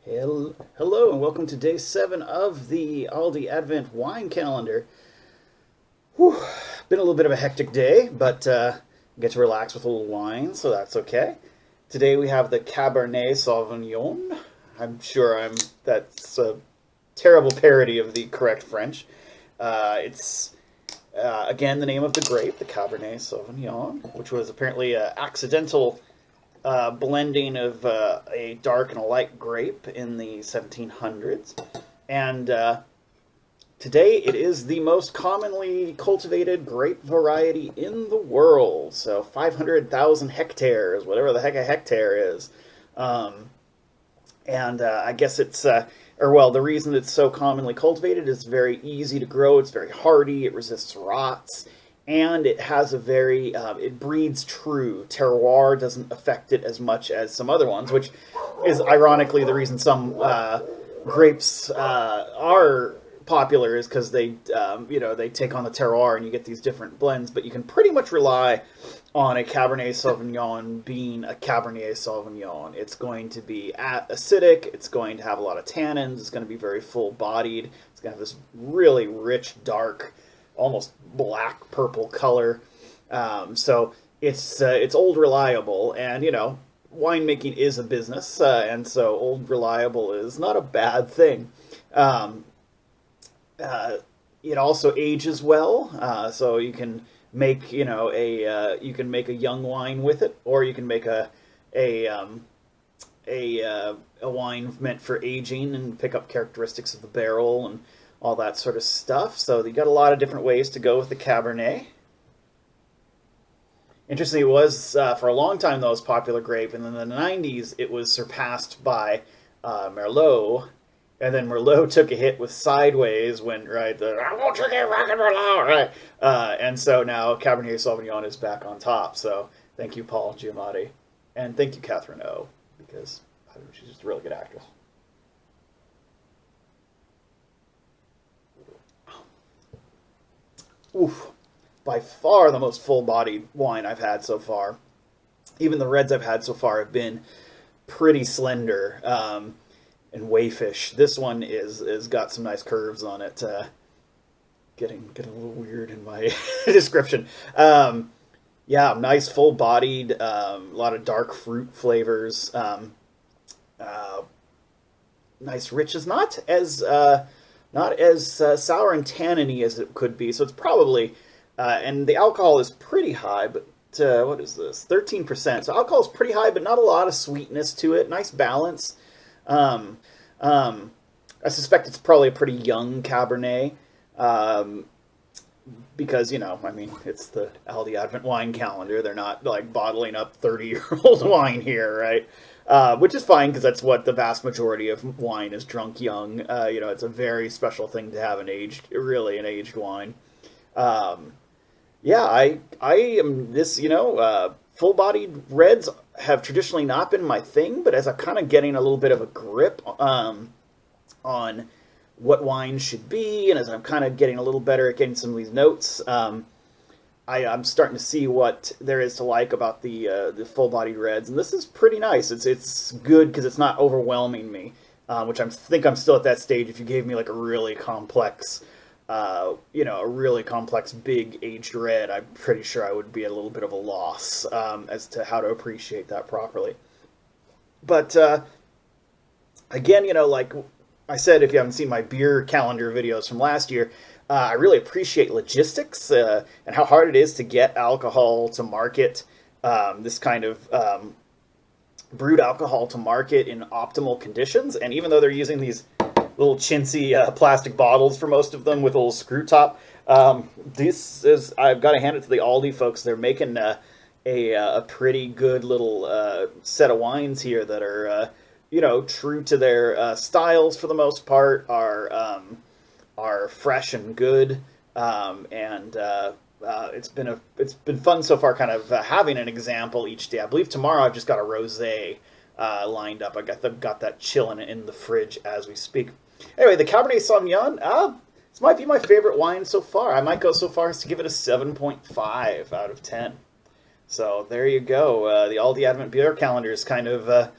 Hello and welcome to day 7 of the Aldi Advent Wine Calendar. Whew, been a little bit of a hectic day, but get to relax with a little wine, so that's okay. Today we have the Cabernet Sauvignon. That's a terrible parody of the correct French. It's again the name of the grape, the Cabernet Sauvignon, which was apparently an accidental blending of a dark and a light grape in the 1700s. And today it is the most commonly cultivated grape variety in the world. So 500,000 hectares, whatever the heck a hectare is. I guess the reason it's so commonly cultivated is very easy to grow. It's very hardy. It resists rots. And it has it breeds true. Terroir doesn't affect it as much as some other ones, which is ironically the reason some grapes are popular is because they take on the terroir and you get these different blends. But you can pretty much rely on a Cabernet Sauvignon being a Cabernet Sauvignon. It's going to be acidic. It's going to have a lot of tannins. It's going to be very full-bodied. It's going to have this really rich, dark, almost black purple color. So it's old reliable, and winemaking is a business, and so old reliable is not a bad thing. It also ages well, so you can make you can make a young wine with it, or you can make a wine meant for aging and pick up characteristics of the barrel and all that sort of stuff. So you got a lot of different ways to go with the Cabernet. Interestingly, it was for a long time the most popular grape, and in the 90s it was surpassed by Merlot, and then Merlot took a hit with Sideways when I won't drink rock and Merlot, and so now Cabernet Sauvignon is back on top. So thank you, Paul Giamatti, and thank you, Catherine O, because she's just a really good actress. Oof, by far the most full-bodied wine I've had so far. Even the reds I've had so far have been pretty slender and wayfish. This one is got some nice curves on it. Getting a little weird in my description. Yeah, nice full-bodied, a lot of dark fruit flavors. Nice riches, not as sour and tanniny as it could be. So it's probably, and the alcohol is pretty high, but what is this? 13%. So alcohol is pretty high, but not a lot of sweetness to it. Nice balance. I suspect it's probably a pretty young Cabernet, because, it's the Aldi Advent Wine Calendar. They're not, like, bottling up 30-year-old wine here, right? Which is fine, because that's what the vast majority of wine is, drunk young. It's a very special thing to have an aged wine. Yeah, I am this, full-bodied reds have traditionally not been my thing, but as I'm kind of getting a little bit of a grip on what wine should be, and as I'm kind of getting a little better at getting some of these notes, I'm starting to see what there is to like about the full-bodied reds, and this is pretty nice. It's good because it's not overwhelming me, which I think I'm still at that stage. If you gave me like a really complex, big aged red, I'm pretty sure I would be at a little bit of a loss as to how to appreciate that properly. But again, like I said, if you haven't seen my beer calendar videos from last year, I really appreciate logistics and how hard it is to get alcohol to market, this kind of brewed alcohol to market in optimal conditions. And even though they're using these little chintzy plastic bottles for most of them with a little screw top, I've got to hand it to the Aldi folks. They're making a pretty good little set of wines here that are true to their styles for the most part, are fresh and good, and it's been fun so far, kind of having an example each day. I believe tomorrow I've just got a rosé lined up. I got that chilling in the fridge as we speak. Anyway, the Cabernet Sauvignon, this might be my favorite wine so far. I might go so far as to give it a 7.5 out of 10. So there you go. The Aldi Advent Beer Calendar is kind of